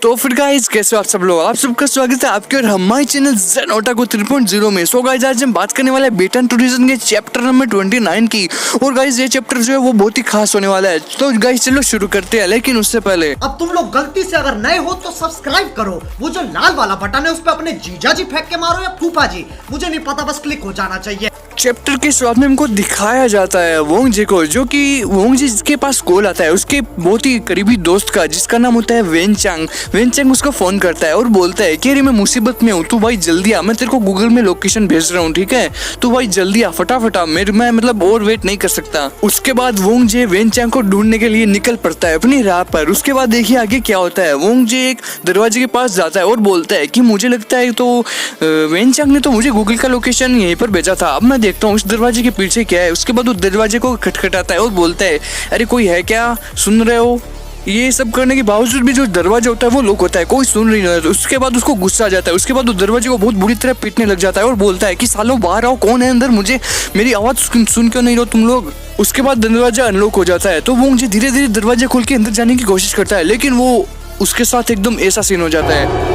तो फिर गाइस कैसे हो आप सब लोग, आप सबका स्वागत है आपके और हमारे चैनल ज़ेन ओटाकू 3.0 में। सो गाइस आज हम बात करने वाले हैं बेटन टूरिज्म के चैप्टर नंबर 29 की। और गाइस ये चैप्टर जो है वो बहुत ही खास होने वाला है। तो गाइस चलो शुरू करते हैं, लेकिन उससे पहले अब तुम लोग गलती से अगर नए हो तो सब्सक्राइब करो। वो जो लाल वाला बटन है उस पर अपने जीजा जी फेंक के मारो या फूफा जी, मुझे नहीं पता, बस क्लिक हो जाना चाहिए। चैप्टर के शुरुआत में हमको दिखाया जाता है वोंग जी को, जो कि वोंग जी के पास कॉल आता है उसके बहुत ही करीबी दोस्त का, जिसका नाम होता है वेन चांग। वेन चांग उसको फोन करता है और बोलता है कि अरे मैं मुसीबत में हूँ, तू भाई जल्दी आ, मैं तेरे को गूगल में लोकेशन भेज रहा हूँ, ठीक है, तू भाई जल्दी आ फटाफट आ, मैं मतलब और वेट नहीं कर सकता। उसके बाद वोंग जी वेन चांग को ढूंढने के लिए निकल पड़ता है अपनी राह पर। उसके बाद देखिए आगे क्या होता है। वोंग जी एक दरवाजे के पास जाता है और बोलता है कि मुझे लगता है तो वेन चांग ने तो मुझे गूगल का लोकेशन यहीं पर भेजा था, अब मैं देखता हूँ उस दरवाजे के पीछे क्या है। उसके बाद वो दरवाजे को खटखटाता है और बोलता है अरे कोई है क्या, सुन रहे हो। ये सब करने के बावजूद भी जो दरवाजा होता है वो लॉक होता है, कोई सुन नहीं रहा। उसके बाद उसको गुस्सा आ जाता है। उसके बाद वो दरवाजे को बहुत बुरी तरह पीटने लग जाता है और बोलता है कि सालों बाहर आओ, कौन है अंदर, मुझे मेरी आवाज़ सुन क्यों नहीं रहो तुम लोग। उसके बाद दरवाजा अनलॉक हो जाता है। तो वो मुझे धीरे धीरे दरवाजा खोल के अंदर जाने की कोशिश करता है, लेकिन वो उसके साथ एकदम ऐसा सीन हो जाता है।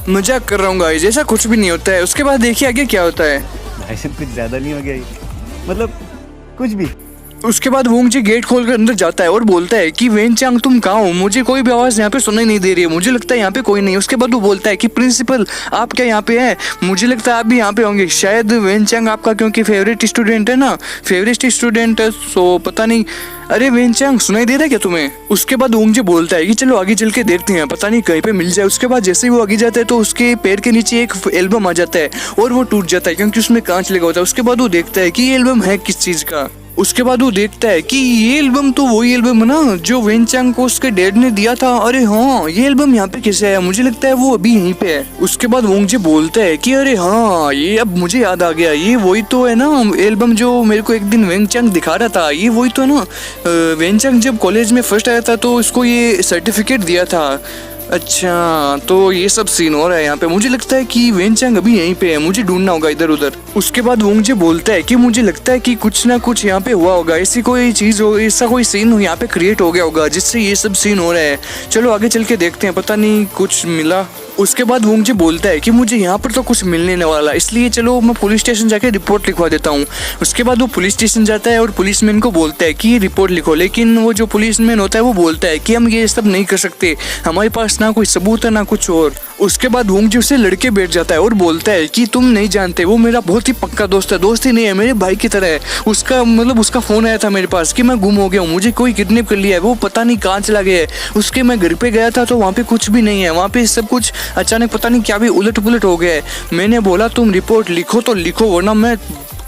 मजाक कर रहा हूँ गाइस, ऐसा कुछ भी नहीं होता है। उसके बाद देखिए आगे क्या होता है। भाई साहब कुछ ज्यादा नहीं हो गया ये? मतलब कुछ भी। उसके बाद वोंग जी गेट खोलकर अंदर जाता है और बोलता है कि वेन चांग तुम कहाँ हो, मुझे कोई भी आवाज़ यहाँ पे सुनाई नहीं दे रही है, मुझे लगता है यहाँ पे कोई नहीं है। उसके बाद वो बोलता है कि प्रिंसिपल आप क्या यहाँ पे हैं, मुझे लगता है आप भी यहाँ पे होंगे, शायद वेन चांग आपका क्योंकि फेवरेट स्टूडेंट है ना, फेवरेट स्टूडेंट है, सो पता नहीं। अरे वेन चांग सुनाई दे रहा है क्या तुम्हें। उसके बाद वोंग जी बोलता है कि चलो आगे चल के देखते हैं, पता नहीं कहीं पे मिल जाए। उसके बाद जैसे ही वो आगे जाता है तो उसके पैर के नीचे एक एल्बम आ जाता है और वो टूट जाता है क्योंकि उसमें कांच लगा होता है। उसके बाद वो देखता है कि ये एल्बम है किस चीज़ का। उसके बाद वो देखता है कि ये एल्बम तो वही एल्बम है ना जो वेन चांग को उसके डैड ने दिया था। अरे हाँ, ये एल्बम यहाँ पे कैसे आया, मुझे लगता है वो अभी यहीं पे है। उसके बाद वोंग जी बोलता है कि अरे हाँ, ये अब मुझे याद आ गया, ये वही तो है ना एल्बम जो मेरे को एक दिन वेन चांग दिखा रहा था, ये वही तो है ना। वेन चांग जब कॉलेज में फर्स्ट आया था तो उसको ये सर्टिफिकेट दिया था। अच्छा, तो ये सब सीन हो रहा है यहाँ पे। मुझे लगता है कि वेन चांग अभी यहीं पे है, मुझे ढूंढना होगा इधर उधर। उसके बाद वोंग जी बोलता है कि मुझे लगता है कि कुछ ना कुछ यहाँ पे हुआ होगा, ऐसी कोई चीज़ हो, ऐसा कोई सीन यहाँ पे क्रिएट हो गया होगा जिससे ये सब सीन हो रहा है। चलो आगे चल के देखते हैं, पता नहीं कुछ मिला। उसके बाद वोंग जी बोलता है कि मुझे यहाँ पर तो कुछ मिलने वाला, इसलिए चलो मैं पुलिस स्टेशन जाके रिपोर्ट लिखवा देता हूँ। उसके बाद वो पुलिस स्टेशन जाता है और पुलिसमैन को बोलता है कि ये रिपोर्ट लिखो, लेकिन वो जो पुलिसमैन होता है वो बोलता है कि हम ये सब नहीं कर सकते, हमारे पास ना कोई सबूत है ना कुछ और। उसके बाद वोंग जी उससे लड़के बैठ जाता है और बोलता है कि तुम नहीं जानते, वो मेरा बहुत ही पक्का दोस्त है, दोस्त ही नहीं है, मेरे भाई की तरह है। उसका फ़ोन आया था मेरे पास कि मैं गुम हो गया हूँ, मुझे कोई किडनैप कर लिया है, वो पता नहीं कहाँ चला गया है। उसके मैं घर पे गया था तो वहाँ पे कुछ भी नहीं है, वहाँ पे सब कुछ अचानक पता नहीं क्या भी उलट पुलट हो गया है। मैंने बोला तुम रिपोर्ट लिखो तो लिखो, वरना मैं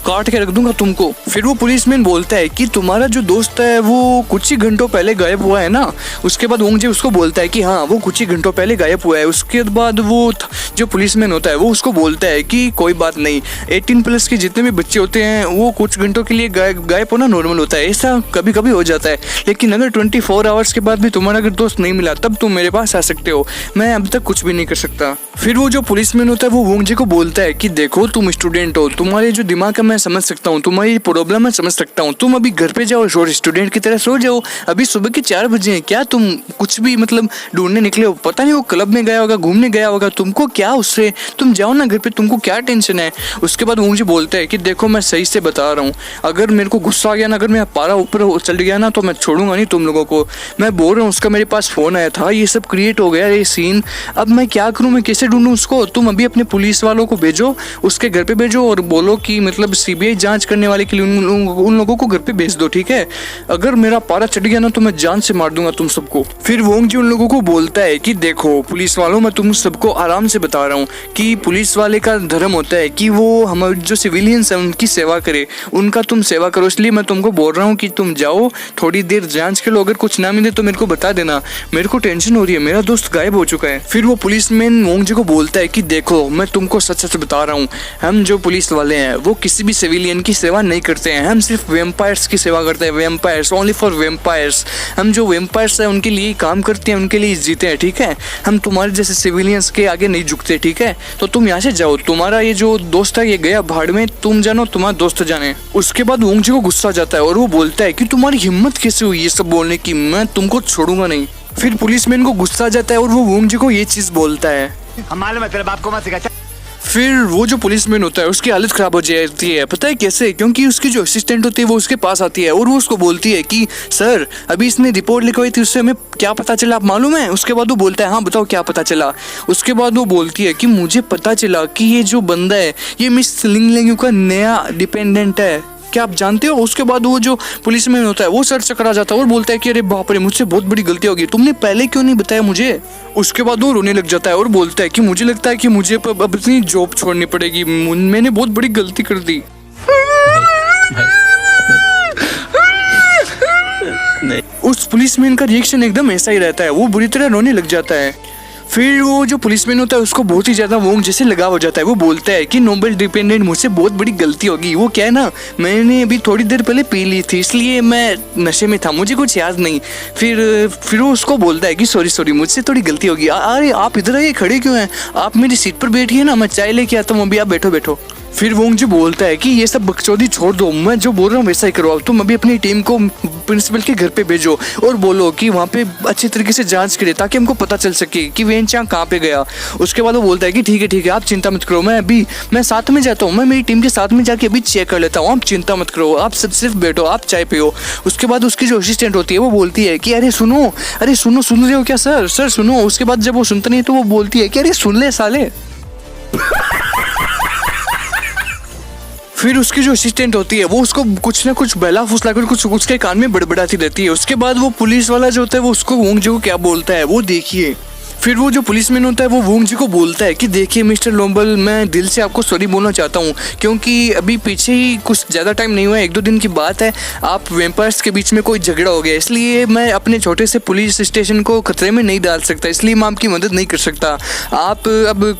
काट के रख दूंगा तुमको। फिर वो पुलिसमैन बोलता है कि तुम्हारा जो दोस्त है वो कुछ ही घंटों पहले गायब हुआ है ना। उसके बाद वोंग जी उसको बोलता है कि हाँ वो कुछ ही घंटों पहले गायब हुआ है। उसके बाद वो जो पुलिसमैन होता है वो उसको बोलता है कि कोई बात नहीं, 18+ के जितने भी बच्चे होते हैं वो कुछ घंटों के लिए गायब होना नॉर्मल होता है, ऐसा कभी कभी हो जाता है, लेकिन अगर 24 आवर्स के बाद भी तुम्हारा अगर दोस्त नहीं मिला तब तुम मेरे पास आ सकते हो, मैं अब तक कुछ भी नहीं कर सकता। फिर वो जो पुलिसमैन होता है वो वोंग जी को बोलता है कि देखो तुम स्टूडेंट हो, तुम्हारे जो दिमाग है मैं समझ सकता हूँ, तुम्हारी प्रॉब्लम मैं समझ सकता हूँ, तुम अभी घर पे जाओ, शोर स्टूडेंट की तरह सो जाओ, अभी सुबह के 4 बजे हैं, क्या तुम कुछ भी मतलब ढूंढने निकले हो, पता नहीं वो क्लब में गया होगा, घूमने गया होगा, तुमको क्या उससे, तुम जाओ ना घर पे, तुमको क्या टेंशन है। उसके बाद वो मुझे बोलता है कि देखो मैं सही से बता रहा हूँ, अगर मेरे को गुस्सा आ गया ना, अगर मेरा पारा ऊपर चल गया ना तो मैं छोड़ूंगा नहीं तुम लोगों को। मैं बोल रहा हूँ उसका मेरे पास फ़ोन आया था, ये सब क्रिएट हो गया ये सीन, अब मैं क्या करूँ, मैं कैसे ढूंढूँ उसको। तुम अभी अपने पुलिस वालों को भेजो, उसके घर पे भेजो और बोलो कि मतलब CBI जांच करने वाले के लिए उन लोगों को घर पे भेज दो, ठीक है। अगर मेरा पारा चढ़ गया ना तो मैं जान से मार दूंगा तुम सबको। फिर वोंग जी उन लोगों को बोलता है कि देखो पुलिस वालों, मैं तुम सबको आराम से बता रहा हूँ कि पुलिस वाले का धर्म होता है कि वो हमारे जो सिविलियंस हैं उनकी सेवा करे, उनका तुम सेवा करो, इसलिए मैं तुमको बोल रहा हूँ कि तुम जाओ थोड़ी देर जांच कर लो, अगर कुछ ना मिले तो मेरे को बता देना, मेरे को टेंशन हो रही है, मेरा दोस्त गायब हो चुका है। फिर वो पुलिसमैन वोंग जी को बोलता है कि देखो मैं तुमको सच सच बता रहा हूँ, हम जो पुलिस वाले हैं वो किसी भी सिविलियन की सेवा नहीं करते हैं, हम सिर्फ वेम्पायर्स की सेवा करते हैं। Vampires, only for vampires. हम जो वेम्पायर्स हैं उनके लिए काम करते हैं, उनके लिए जीते हैं, ठीक है। हम तुम्हारे जैसे सिविलियंस के आगे नहीं झुकते, ठीक है। तो तुम यहाँ से जाओ, तुम्हारा ये जो दोस्त है ये गया भाड़ में, तुम जानो, तुम्हारा दोस्त जाने। उसके बाद वोंग जी को गुस्सा आ जाता है और वो बोलता है कि तुम्हारी हिम्मत कैसे हुई ये सब बोलने की, मैं तुमको छोड़ूंगा नहीं। फिर पुलिसमैन को गुस्सा आ जाता है और वो वोंग जी को ये चीज बोलता है। हम मालूम है तेरे बाप को मत सिखा। फिर वो जो पुलिसमैन होता है उसकी हालत खराब हो जाती है, पता है कैसे? क्योंकि उसकी जो असिस्टेंट होती है वो उसके पास आती है और वो उसको बोलती है कि सर अभी इसने रिपोर्ट लिखवाई थी, उससे हमें क्या पता चला, आप मालूम है? उसके बाद वो बोलता है हाँ बताओ क्या पता चला। उसके बाद वो बोलती है कि मुझे पता चला कि ये जो बंदा है ये मिस लिंग लिंग का नया डिपेंडेंट है, क्या आप जानते हो? उसके बाद वो जो पुलिसमैन होता है वो सर चकरा जाता है और बोलता है कि अरे बाप रे, मुझसे बहुत बड़ी गलती हो गई, तुमने पहले क्यों नहीं बताया मुझे? उसके बाद वो रोने लग जाता है और बोलता है कि मुझे लगता है कि मुझे अब अपनी जॉब छोड़नी पड़ेगी, मैंने बहुत बड़ी गलती कर दी। उस पुलिसमैन का रिएक्शन एकदम ऐसा ही रहता है, वो बुरी तरह रोने लग जाता है। फिर वो जो पुलिसमैन होता है उसको बहुत ही ज़्यादा वोंग जैसे लगाव हो जाता है। वो बोलता है कि नोबल डिपेंडेंट, मुझसे बहुत बड़ी गलती होगी। वो क्या है ना, मैंने अभी थोड़ी देर पहले पी ली थी इसलिए मैं नशे में था, मुझे कुछ याद नहीं। फिर वो उसको बोलता है कि सॉरी मुझसे थोड़ी गलती होगी। अरे आप इधर आइए, खड़े क्यों हैं? आप मेरी सीट पर बैठिए ना, मैं चाय लेके आता हूँ, अभी आप बैठो। फिर वोंग जी बोलता है कि ये सब बकचोदी छोड़ दो, मैं जो बोल रहा हूँ वैसा ही करो। तुम अभी अपनी टीम को प्रिंसिपल के घर पे भेजो और बोलो कि वहाँ पे अच्छी तरीके से जांच करे ताकि हमको पता चल सके कि वेन चांग कहाँ पे गया। उसके बाद वो बोलता है कि ठीक है आप चिंता मत करो, मैं साथ में जाता हूँ, मैं मेरी टीम के साथ में जाके अभी चेक कर लेता हूँ, आप चिंता मत करो, आप सिर्फ बैठो, आप चाय पियो। उसके बाद उसकी जो असिस्टेंट होती है वो बोलती है कि अरे सुनो सुन रहे हो क्या सर सुनो। उसके बाद जब वो सुनता नहीं तो वो बोलती है कि अरे सुन ले साले। फिर उसकी जो असिस्टेंट होती है वो उसको कुछ ना कुछ बहला फुसला कर कुछ उसके कान में बड़बड़ाती रहती है। उसके बाद वो पुलिस वाला जो होता है वो उसको वोंग जी को क्या बोलता है वो देखिए। फिर वो जो पुलिसमैन होता है वो वोंग जी को बोलता है कि देखिए मिस्टर लोम्बल, मैं दिल से आपको सॉरी बोलना चाहता हूँ क्योंकि अभी पीछे ही कुछ ज़्यादा टाइम नहीं हुआ है, 1-2 दिन की बात है, आप वेम्पायर्स के बीच में कोई झगड़ा हो गया, इसलिए मैं अपने छोटे से पुलिस स्टेशन को खतरे में नहीं डाल सकता, इसलिए मैं आपकी मदद नहीं कर सकता। आप अब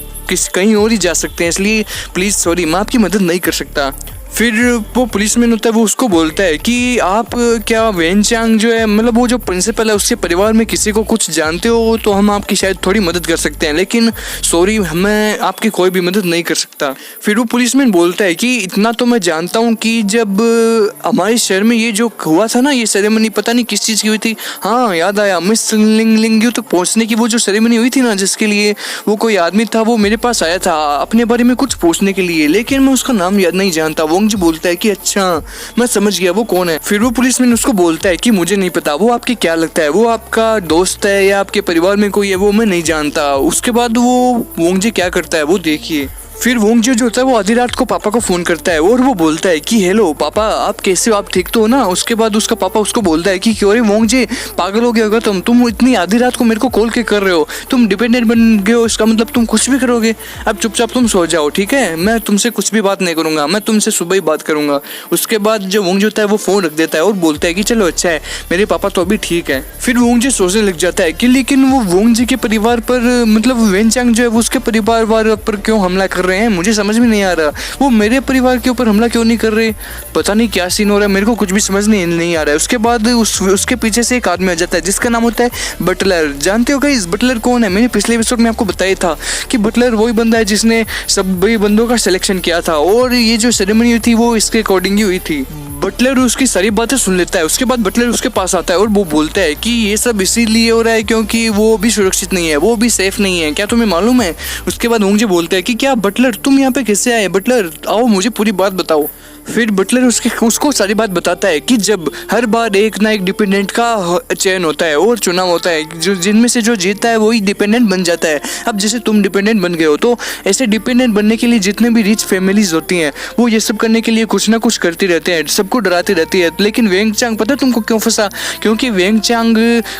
कहीं और ही जा सकते हैं, इसलिए प्लीज़ सॉरी, मैं आपकी मदद नहीं कर सकता। फिर वो पुलिसमैन होता है वो उसको बोलता है कि आप क्या वेन चांग जो है, मतलब वो जो प्रिंसिपल है उसके परिवार में किसी को कुछ जानते हो तो हम आपकी शायद थोड़ी मदद कर सकते हैं, लेकिन सॉरी मैं आपकी कोई भी मदद नहीं कर सकता। फिर वो पुलिसमैन बोलता है कि इतना तो मैं जानता हूँ कि जब हमारे शहर में ये जो हुआ था ना, ये सेरेमनी पता नहीं किस चीज़ की हुई थी, हाँ याद आया, मिस लिंग तक पहुँचने की वो जो सेरेमनी हुई थी ना, जिसके लिए वो कोई आदमी था वो मेरे पास आया था अपने बारे में कुछ पूछने के लिए, लेकिन मैं उसका नाम याद नहीं जानता। वोंग जी बोलता है कि अच्छा मैं समझ गया वो कौन है। फिर वो पुलिसमैन उसको बोलता है कि मुझे नहीं पता, वो आपकी क्या लगता है, वो आपका दोस्त है या आपके परिवार में कोई है, वो मैं नहीं जानता। उसके बाद वो वोंग जी क्या करता है वो देखिए। फिर वोंग जी जो होता है वो आधी रात को पापा को फ़ोन करता है और वो बोलता है कि हेलो पापा, आप कैसे हो, आप ठीक तो हो ना? उसके बाद उसका पापा उसको बोलता है कि क्यों रे वोंग जी, पागल हो गया होगा तुम इतनी आधी रात को मेरे को कॉल के कर रहे हो, तुम डिपेंडेंट बन गए हो, इसका मतलब तुम कुछ भी करोगे। अब चुपचाप तुम सो जाओ, ठीक है, मैं तुमसे कुछ भी बात नहीं करूँगा, मैं तुमसे सुबह ही बात करूँगा। उसके बाद जो वोंग जी होता है वो फ़ोन रख देता है और बोलता है कि चलो अच्छा है, मेरे पापा तो अभी ठीक है। फिर वोंग जी सोचने लग जाता है कि लेकिन वो वोंग जी के परिवार पर, मतलब वेन चांग जो है वो उसके परिवार पर क्यों हमला कर रहे हैं, मुझे समझ में नहीं आ रहा। वो मेरे परिवार के ऊपर हमला क्यों नहीं कर रहे, पता नहीं क्या सीन हो रहा है, मेरे को कुछ भी समझ नहीं आ रहा है। उसके बाद उसके पीछे से एक आदमी आ जाता है जिसका नाम होता है बटलर। जानते हो गाइस बटलर कौन है? मैंने पिछले एपिसोड में आपको बताया था कि बटलर वही बंदा है जिसने सभी बंदों का सिलेक्शन किया था और ये जो सेरेमनी हुई थी वो इसके अकॉर्डिंग ही हुई थी। बटलर उसकी सारी बातें सुन लेता है। उसके बाद बटलर उसके पास आता है और वो बोलता है कि ये सब इसीलिए हो रहा है क्योंकि वो भी सुरक्षित नहीं है, वो भी सेफ नहीं है, क्या तुम्हें मालूम है? उसके बाद वोंग जी बोलता है कि क्या बटलर तुम यहाँ पे कैसे आए? बटलर आओ मुझे पूरी बात बताओ। फिर बटलर उसको सारी बात बताता है कि जब हर बार एक ना एक डिपेंडेंट का चयन होता है और चुनाव होता है, जो जिनमें से जो जीतता है वही डिपेंडेंट बन जाता है। अब जैसे तुम डिपेंडेंट बन गए हो तो ऐसे डिपेंडेंट बनने के लिए जितने भी रिच फैमिलीज होती हैं वो ये सब करने के लिए कुछ ना कुछ करती रहते हैं, सबको डराती रहती है। लेकिन वेंग चांग पता है तुमको क्यों फंसा? क्योंकि वेंग चांग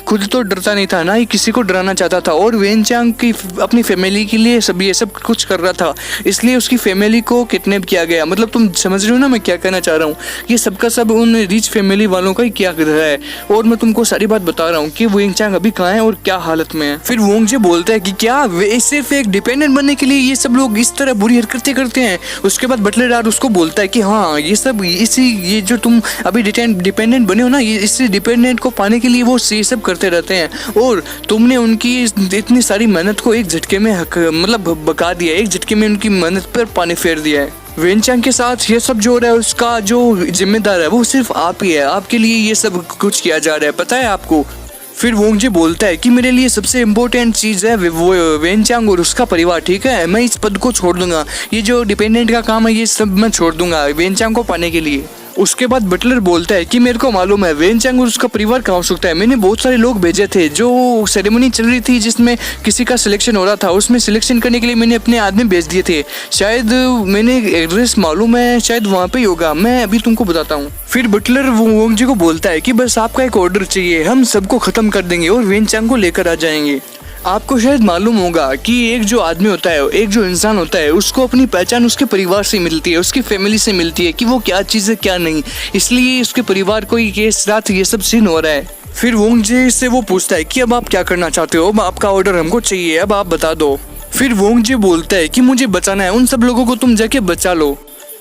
खुद तो डरता नहीं था, ना ही किसी को डराना चाहता था, और वेंग चांग की अपनी फैमिली के लिए सब ये सब कुछ कर रहा था, इसलिए उसकी फैमिली को किडनैप किया गया। मतलब तुम समझ रहे हो ना मैं क्या कहना चाह रहा हूँ, ये सबका सब उन रिच फैमिली वालों का ही क्या रहा है। और मैं तुमको सारी बात बता रहा हूँ कि वेंग चांग अभी कहाँ है और क्या हालत में है। फिर वोंग जे बोलता है कि क्या वे सिर्फ एक डिपेंडेंट बनने के लिए ये सब लोग इस तरह बुरी हरकतें करते हैं। उसके बाद बटलर यार उसको बोलता है कि हाँ ये सब ये जो तुम अभी डिपेंडेंट बने हो ना, ये इस डिपेंडेंट को पाने के लिए वो ये सब करते रहते हैं और तुमने उनकी इतनी सारी मेहनत को एक झटके में मतलब बका दिया, एक झटके में उनकी मेहनत पर पानी फेर दिया है। वेन चांग के साथ ये सब जो हो रहा है उसका जो जिम्मेदार है वो सिर्फ आप ही है, आपके लिए ये सब कुछ किया जा रहा है, पता है आपको। फिर वोंग जे बोलता है कि मेरे लिए सबसे इम्पोर्टेंट चीज़ है वो वेन चांग और उसका परिवार, ठीक है, मैं इस पद को छोड़ दूंगा, ये जो डिपेंडेंट का काम है ये सब मैं छोड़ दूंगा वेन चांग को पाने के लिए। उसके बाद बटलर बोलता है कि मेरे को मालूम है वेन चांग और उसका परिवार कहाँ हो सकता है, मैंने बहुत सारे लोग भेजे थे, जो सेरेमनी चल रही थी जिसमें किसी का सिलेक्शन हो रहा था, उसमें सिलेक्शन करने के लिए मैंने अपने आदमी भेज दिए थे, शायद मैंने एड्रेस मालूम है, शायद वहाँ पे ही होगा, मैं अभी तुमको बताता हूँ। फिर बटलर वोंग जी को बोलता है कि बस आपका एक ऑर्डर चाहिए, हम सबको खत्म कर देंगे और वेन चांग को लेकर आ जाएंगे। आपको शायद मालूम होगा कि एक जो आदमी होता है, एक जो इंसान होता है, उसको अपनी पहचान उसके परिवार से मिलती है, उसकी फैमिली से मिलती है कि वो क्या चीज़ है क्या नहीं, इसलिए उसके परिवार को ये साथ ये सब सीन हो रहा है। फिर वोंग जे से वो पूछता है कि अब आप क्या करना चाहते हो, अब आपका ऑर्डर हमको चाहिए, अब आप बता दो। फिर वोंग जे बोलता है कि मुझे बचाना है, उन सब लोगों को तुम जाके बचा लो।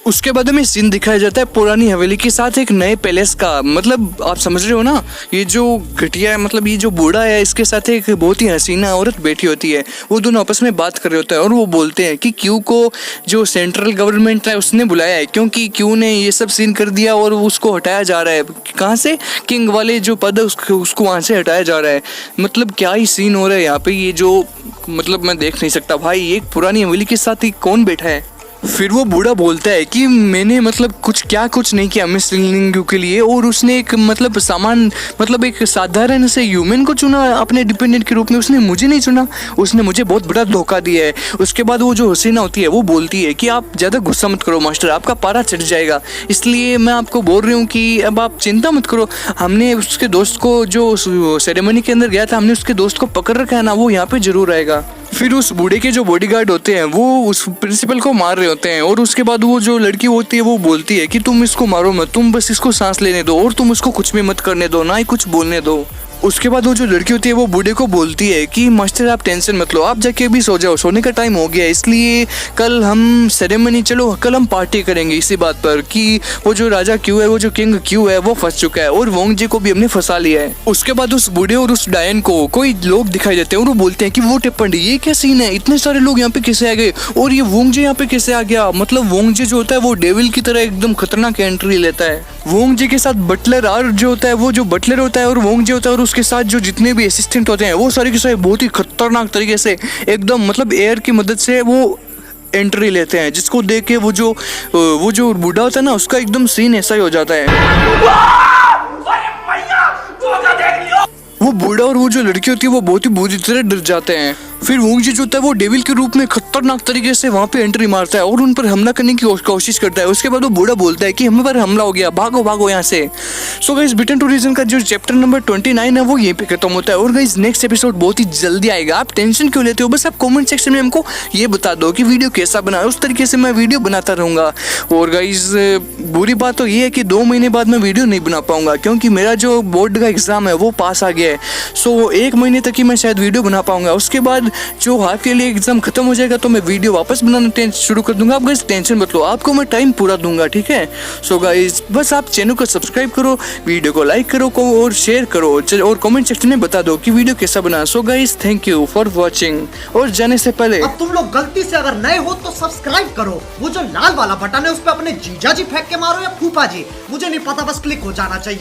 उसके बाद हमें सीन दिखाया जाता है पुरानी हवेली के साथ एक नए पैलेस का, मतलब आप समझ रहे हो ना, ये जो घटिया है, मतलब ये जो बूढ़ा है इसके साथ एक बहुत ही हसीना औरत बैठी होती है, वो दोनों आपस में बात कर रहे होते हैं और वो बोलते हैं कि क्यू को जो सेंट्रल गवर्नमेंट है उसने बुलाया है, क्योंकि क्यू ने ये सब सीन कर दिया और उसको हटाया जा रहा है, कहाँ से, किंग वाले जो पद है उसको वहाँ से हटाया जा रहा है। मतलब क्या ही सीन हो रहा है यहाँ पे, ये जो मतलब मैं देख नहीं सकता भाई, एक पुरानी हवेली के साथ ही कौन बैठा है। फिर वो बूढ़ा बोलता है कि मैंने मतलब कुछ नहीं किया मिस लिंगू के लिए, और उसने एक मतलब एक साधारण से ह्यूमन को चुना अपने डिपेंडेंट के रूप में, उसने मुझे नहीं चुना, उसने मुझे बहुत बड़ा धोखा दिया है। उसके बाद वो जो हसीना होती है वो बोलती है कि आप ज़्यादा गुस्सा मत करो मास्टर, आपका पारा चढ़ जाएगा, इसलिए मैं आपको बोल रही हूँ कि अब आप चिंता मत करो, हमने उसके दोस्त को जो सेरेमनी के अंदर गया था, हमने उसके दोस्त को पकड़ रखा है ना, वो यहाँ पे जरूर आएगा। फिर उस बूढ़े के जो बॉडीगार्ड होते हैं वो उस प्रिंसिपल को मार रहे होते हैं और उसके बाद वो जो लड़की होती है वो बोलती है कि तुम इसको मारो मत, तुम बस इसको सांस लेने दो और तुम उसको कुछ भी मत करने दो, ना ही कुछ बोलने दो। उसके बाद वो जो लड़की होती है वो बूढ़े को बोलती है कि मास्टर आप टेंशन मत लो, आप जाके अभी सो जाओ, सोने का टाइम हो गया, इसलिए कल हम सेरेमनी, चलो कल हम पार्टी करेंगे इसी बात पर कि वो जो राजा क्यू है, वो जो किंग क्यू है वो फंस चुका है और वोंग जी को भी हमने फंसा लिया है। उसके बाद उस बूढ़े और उस डायन को कोई लोग दिखाई देते हैं और वो बोलते हैं कि वो टिप्पणी, ये क्या सीन है, इतने सारे लोग यहाँ पे कैसे आ गए और ये वोंग जी यहाँ पे कैसे आ गया। मतलब वोंग जी जो होता है वो डेविल की तरह एकदम खतरनाक एंट्री लेता है। वोंग जी के साथ बटलर आर जो होता है, वो जो बटलर होता है और वोंग जी होता है और उसके साथ जो जितने भी असिस्टेंट होते हैं वो सारे के सारे बहुत ही खतरनाक तरीके से एकदम मतलब एयर की मदद से वो एंट्री लेते हैं, जिसको देख के वो जो बूढ़ा होता है ना उसका एकदम सीन ऐसा ही हो जाता है। वो बूढ़ा और वो जो लड़की होती है वो बहुत ही बुरी तरह डर जाते हैं। फिर वोंग जी जो होता है वो डेविल के रूप में खतरनाक तरीके से वहाँ पे एंट्री मारता है और उन पर हमला करने की कोशिश करता है। उसके बाद वो बूढ़ा बोलता है कि हम पर हमला हो गया, भागो भागो यहाँ से। सो गाइस बिटन टू रीजन का जो चैप्टर नंबर 29 है वो यहीं पे खत्म होता है और गाइस नेक्स्ट एपिसोड बहुत ही जल्दी आएगा। आप टेंशन क्यों लेते हो, बस आप कमेंट सेक्शन में हमको ये बता दो कि वीडियो कैसा बना है, उस तरीके से मैं वीडियो बनाता रहूँगा। और गाइस बुरी बात तो ये है कि 2 महीने बाद मैं वीडियो नहीं बना पाऊंगा क्योंकि मेरा जो बोर्ड का एग्जाम है वो पास आ गया है। सो 1 महीने तक ही मैं शायद वीडियो बना पाऊंगा, उसके बाद जो हाफ ईयरली एग्जाम खत्म हो जाएगा तो मैं वीडियो वापस बनाना शुरू कर दूंगा। आप गाइस टेंशन मत लो, आपको मैं टाइम पूरा दूंगा, ठीक है। सो गाइस बस आप चैनल को सब्सक्राइब करो, वीडियो को लाइक करो और शेयर करो और कमेंट सेक्शन में बता दो कि वीडियो कैसा बना। So guys thank you for watching. और जाने से पहले अब तुम लोग गलती से अगर नए हो तो सब्सक्राइब करो, वो जो लाल वाला बटन है उस पर अपने जीजा जी फेंक के मारो या फूफा जी, मुझे नहीं पता, बस क्लिक हो जाना चाहिए।